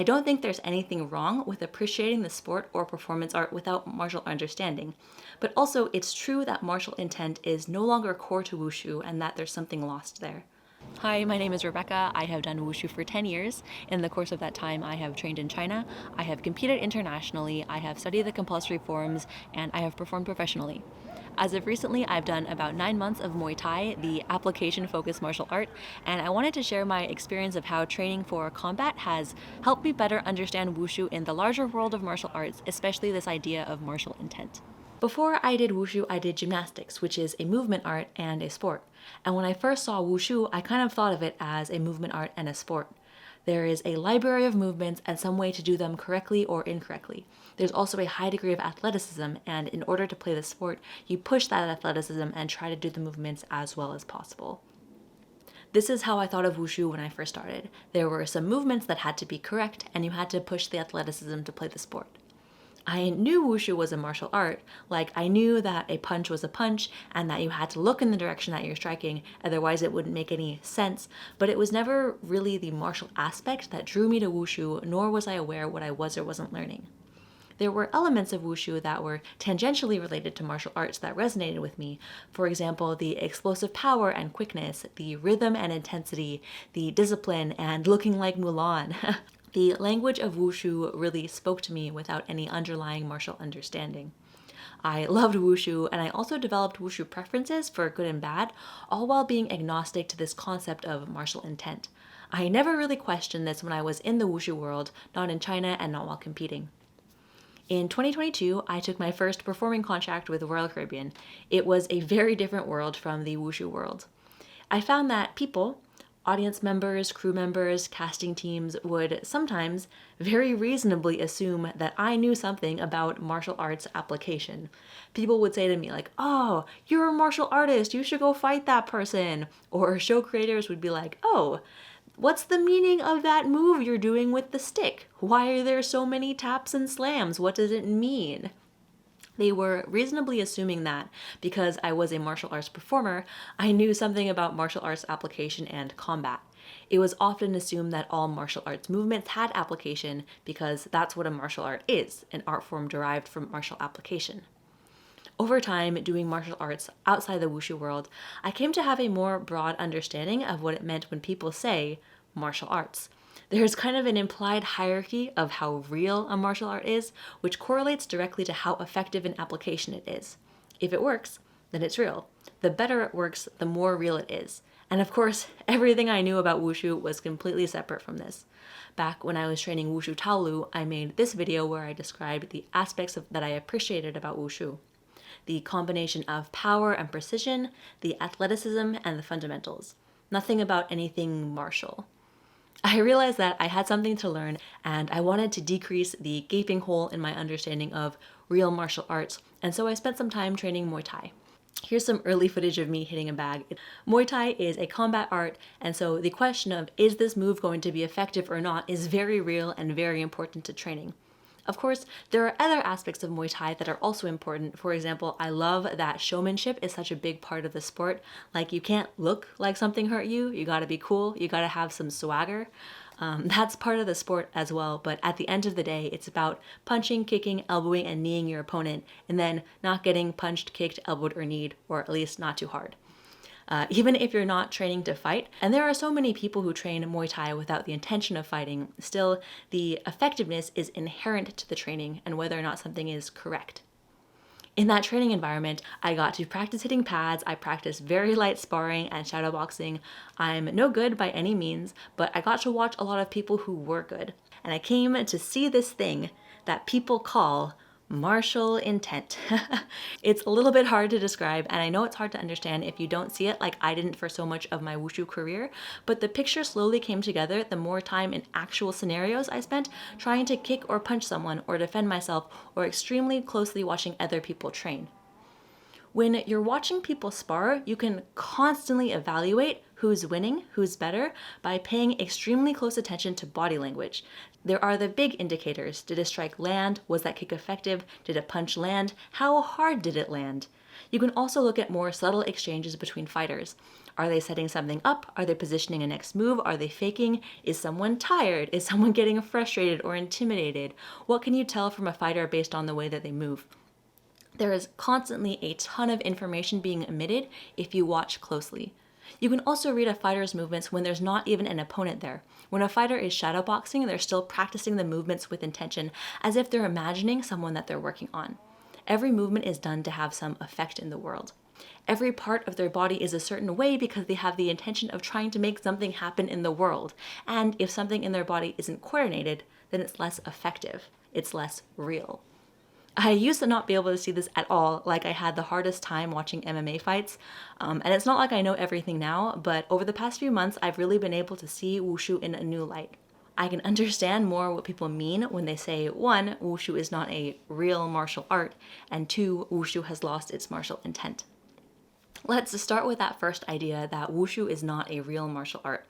I don't think there's anything wrong with appreciating the sport or performance art without martial understanding. But also, it's true that martial intent is no longer core to Wushu and that there's something lost there. Hi, my name is Rebecca. I have done Wushu for 10 years. In the course of that time, I have trained in China, I have competed internationally, I have studied the compulsory forms, and I have performed professionally. As of recently, I've done about 9 months of Muay Thai, the application-focused martial art, and I wanted to share my experience of how training for combat has helped me better understand Wushu in the larger world of martial arts, especially this idea of martial intent. Before I did Wushu, I did gymnastics, which is a movement art and a sport. And when I first saw Wushu, I kind of thought of it as a movement art and a sport. There is a library of movements and some way to do them correctly or incorrectly. There's also a high degree of athleticism, and in order to play the sport, you push that athleticism and try to do the movements as well as possible. This is how I thought of Wushu when I first started. There were some movements that had to be correct, and you had to push the athleticism to play the sport. I knew Wushu was a martial art, like I knew that a punch was a punch and that you had to look in the direction that you're striking, otherwise it wouldn't make any sense, but it was never really the martial aspect that drew me to Wushu, nor was I aware what I was or wasn't learning. There were elements of Wushu that were tangentially related to martial arts that resonated with me. For example, the explosive power and quickness, the rhythm and intensity, the discipline, and looking like Mulan. The language of Wushu really spoke to me without any underlying martial understanding. I loved Wushu, and I also developed Wushu preferences for good and bad, all while being agnostic to this concept of martial intent. I never really questioned this when I was in the Wushu world, not in China and not while competing. In 2022, I took my first performing contract with Royal Caribbean. It was a very different world from the Wushu world. I found that people, audience members, crew members, casting teams would sometimes very reasonably assume that I knew something about martial arts application. People would say to me like, "Oh, you're a martial artist, you should go fight that person." Or show creators would be like, "Oh, what's the meaning of that move you're doing with the stick? Why are there so many taps and slams? What does it mean?" They were reasonably assuming that because I was a martial arts performer, I knew something about martial arts application and combat. It was often assumed that all martial arts movements had application because that's what a martial art is, an art form derived from martial application. Over time, doing martial arts outside the Wushu world, I came to have a more broad understanding of what it meant when people say martial arts. There's kind of an implied hierarchy of how real a martial art is, which correlates directly to how effective an application it is. If it works, then it's real. The better it works, the more real it is. And of course, everything I knew about Wushu was completely separate from this. Back when I was training Wushu Taolu, I made this video where I described the aspects that I appreciated about Wushu. The combination of power and precision, the athleticism, and the fundamentals. Nothing about anything martial. I realized that I had something to learn, and I wanted to decrease the gaping hole in my understanding of real martial arts, and so I spent some time training Muay Thai. Here's some early footage of me hitting a bag. Muay Thai is a combat art, and so the question of is this move going to be effective or not is very real and very important to training. Of course, there are other aspects of Muay Thai that are also important. For example, I love that showmanship is such a big part of the sport. Like, you can't look like something hurt you. You gotta be cool. You gotta have some swagger. That's part of the sport as well, but at the end of the day, it's about punching, kicking, elbowing, and kneeing your opponent, and then not getting punched, kicked, elbowed, or kneed, or at least not too hard. Even if you're not training to fight, and there are so many people who train Muay Thai without the intention of fighting, still the effectiveness is inherent to the training and whether or not something is correct. In that training environment, I got to practice hitting pads, I practiced very light sparring and shadowboxing. I'm no good by any means, but I got to watch a lot of people who were good. And I came to see this thing that people call martial intent. It's a little bit hard to describe, and I know it's hard to understand if you don't see it like I didn't for so much of my Wushu career, but the picture slowly came together the more time in actual scenarios I spent trying to kick or punch someone or defend myself or extremely closely watching other people train. When you're watching people spar, you can constantly evaluate who's winning, who's better, by paying extremely close attention to body language. There are the big indicators. Did a strike land? Was that kick effective? Did a punch land? How hard did it land? You can also look at more subtle exchanges between fighters. Are they setting something up? Are they positioning a next move? Are they faking? Is someone tired? Is someone getting frustrated or intimidated? What can you tell from a fighter based on the way that they move? There is constantly a ton of information being emitted if you watch closely. You can also read a fighter's movements when there's not even an opponent there. When a fighter is shadowboxing, they're still practicing the movements with intention, as if they're imagining someone that they're working on. Every movement is done to have some effect in the world. Every part of their body is a certain way because they have the intention of trying to make something happen in the world. And if something in their body isn't coordinated, then it's less effective. It's less real. I used to not be able to see this at all, like I had the hardest time watching MMA fights. And it's not like I know everything now, but over the past few months, I've really been able to see Wushu in a new light. I can understand more what people mean when they say, 1, Wushu is not a real martial art, and 2, Wushu has lost its martial intent. Let's start with that first idea that Wushu is not a real martial art.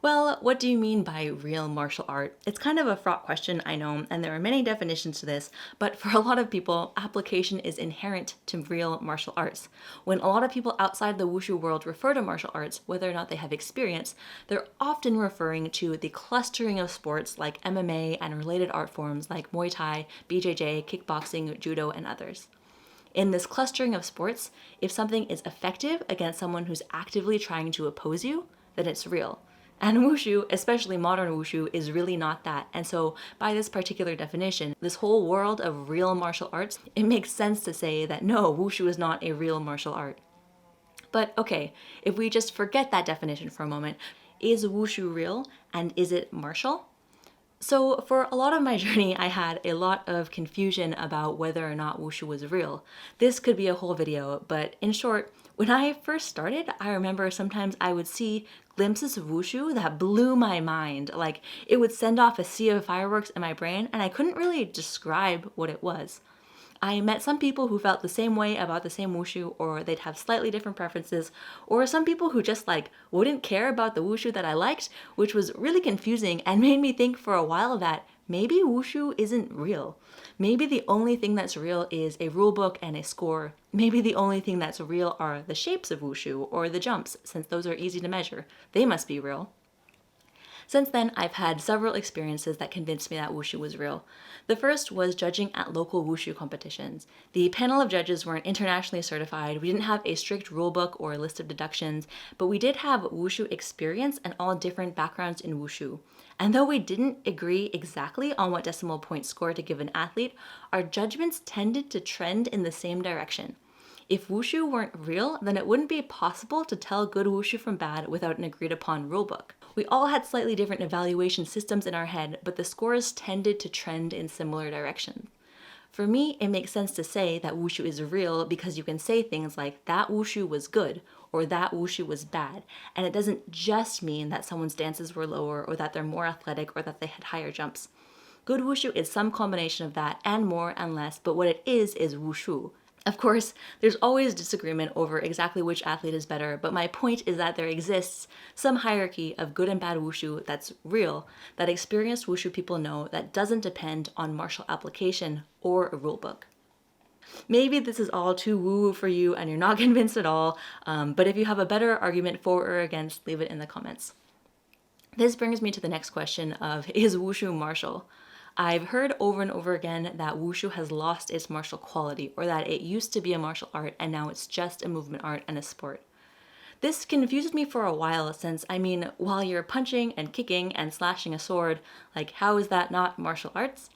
Well, what do you mean by real martial art? It's kind of a fraught question, I know, and there are many definitions to this, but for a lot of people, application is inherent to real martial arts. When a lot of people outside the Wushu world refer to martial arts, whether or not they have experience, they're often referring to the clustering of sports like MMA and related art forms like Muay Thai, BJJ, kickboxing, judo, and others. In this clustering of sports, if something is effective against someone who's actively trying to oppose you, then it's real. And Wushu, especially modern Wushu, is really not that. And so by this particular definition, this whole world of real martial arts, it makes sense to say that no, Wushu is not a real martial art. But okay, if we just forget that definition for a moment, is Wushu real and is it martial? So for a lot of my journey, I had a lot of confusion about whether or not Wushu was real. This could be a whole video, but in short, when I first started, I remember sometimes I would see glimpses of Wushu that blew my mind. Like, it would send off a sea of fireworks in my brain, and I couldn't really describe what it was. I met some people who felt the same way about the same Wushu, or they'd have slightly different preferences, or some people who just wouldn't care about the Wushu that I liked, which was really confusing and made me think for a while that maybe Wushu isn't real. Maybe the only thing that's real is a rulebook and a score. Maybe the only thing that's real are the shapes of Wushu or the jumps, since those are easy to measure. They must be real. Since then, I've had several experiences that convinced me that Wushu was real. The first was judging at local Wushu competitions. The panel of judges weren't internationally certified, we didn't have a strict rulebook or a list of deductions, but we did have Wushu experience and all different backgrounds in Wushu. And though we didn't agree exactly on what decimal point score to give an athlete, our judgments tended to trend in the same direction. If Wushu weren't real, then it wouldn't be possible to tell good Wushu from bad without an agreed upon rulebook. We all had slightly different evaluation systems in our head, but the scores tended to trend in similar directions. For me, it makes sense to say that Wushu is real because you can say things like, that Wushu was good, or that Wushu was bad, and it doesn't just mean that someone's dances were lower, or that they're more athletic, or that they had higher jumps. Good Wushu is some combination of that, and more and less, but what it is Wushu. Of course, there's always disagreement over exactly which athlete is better, but my point is that there exists some hierarchy of good and bad Wushu that's real, that experienced Wushu people know, that doesn't depend on martial application or a rulebook. Maybe this is all too woo-woo for you and you're not convinced at all, but if you have a better argument for or against, leave it in the comments. This brings me to the next question of, is Wushu martial? I've heard over and over again that Wushu has lost its martial quality, or that it used to be a martial art and now it's just a movement art and a sport. This confused me for a while since, while you're punching and kicking and slashing a sword, how is that not martial arts?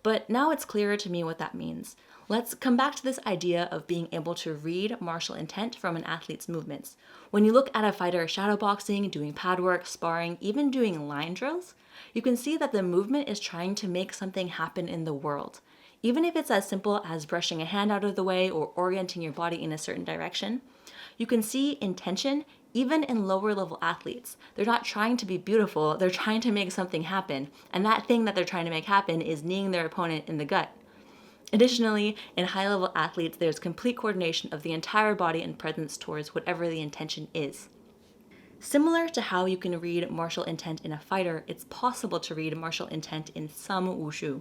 But now it's clearer to me what that means. Let's come back to this idea of being able to read martial intent from an athlete's movements. When you look at a fighter shadowboxing, doing pad work, sparring, even doing line drills, you can see that the movement is trying to make something happen in the world. Even if it's as simple as brushing a hand out of the way or orienting your body in a certain direction, you can see intention even in lower level athletes. They're not trying to be beautiful, they're trying to make something happen. And that thing that they're trying to make happen is kneeing their opponent in the gut. Additionally, in high-level athletes, there's complete coordination of the entire body and presence towards whatever the intention is. Similar to how you can read martial intent in a fighter, it's possible to read martial intent in some Wushu.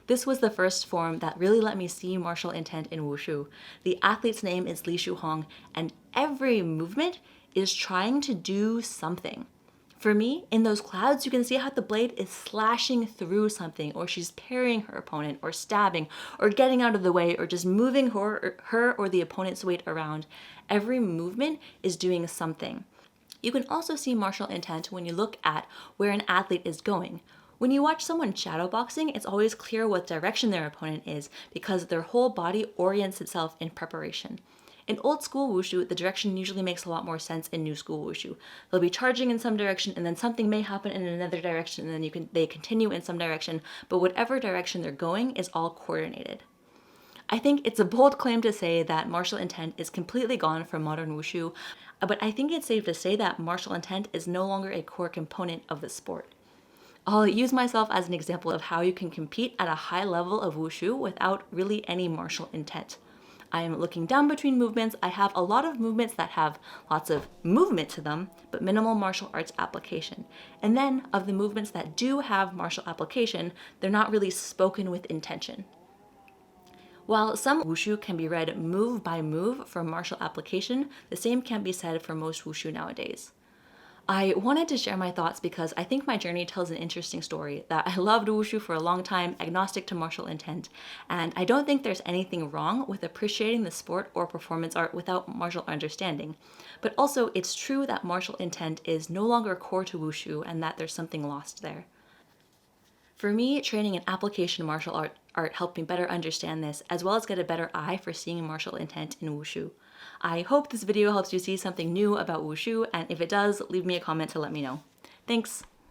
This was the first form that really let me see martial intent in Wushu. The athlete's name is Li Shuhong, and every movement is trying to do something. For me, in those clouds, you can see how the blade is slashing through something, or she's parrying her opponent, or stabbing, or getting out of the way, or just moving her or the opponent's weight around. Every movement is doing something. You can also see martial intent when you look at where an athlete is going. When you watch someone shadowboxing, it's always clear what direction their opponent is because their whole body orients itself in preparation. In old school wushu, the direction usually makes a lot more sense in new school wushu. They'll be charging in some direction and then something may happen in another direction and then they continue in some direction, but whatever direction they're going is all coordinated. I think it's a bold claim to say that martial intent is completely gone from modern wushu, but I think it's safe to say that martial intent is no longer a core component of the sport. I'll use myself as an example of how you can compete at a high level of wushu without really any martial intent. I am looking down between movements. I have a lot of movements that have lots of movement to them, but minimal martial arts application. And then of the movements that do have martial application, they're not really spoken with intention. While some wushu can be read move by move for martial application, the same can be said for most wushu nowadays. I wanted to share my thoughts because I think my journey tells an interesting story that I loved wushu for a long time, agnostic to martial intent, and I don't think there's anything wrong with appreciating the sport or performance art without martial understanding. But also, it's true that martial intent is no longer core to wushu and that there's something lost there. For me, training in application martial art helped me better understand this, as well as get a better eye for seeing martial intent in wushu. I hope this video helps you see something new about wushu, and if it does, leave me a comment to let me know. Thanks!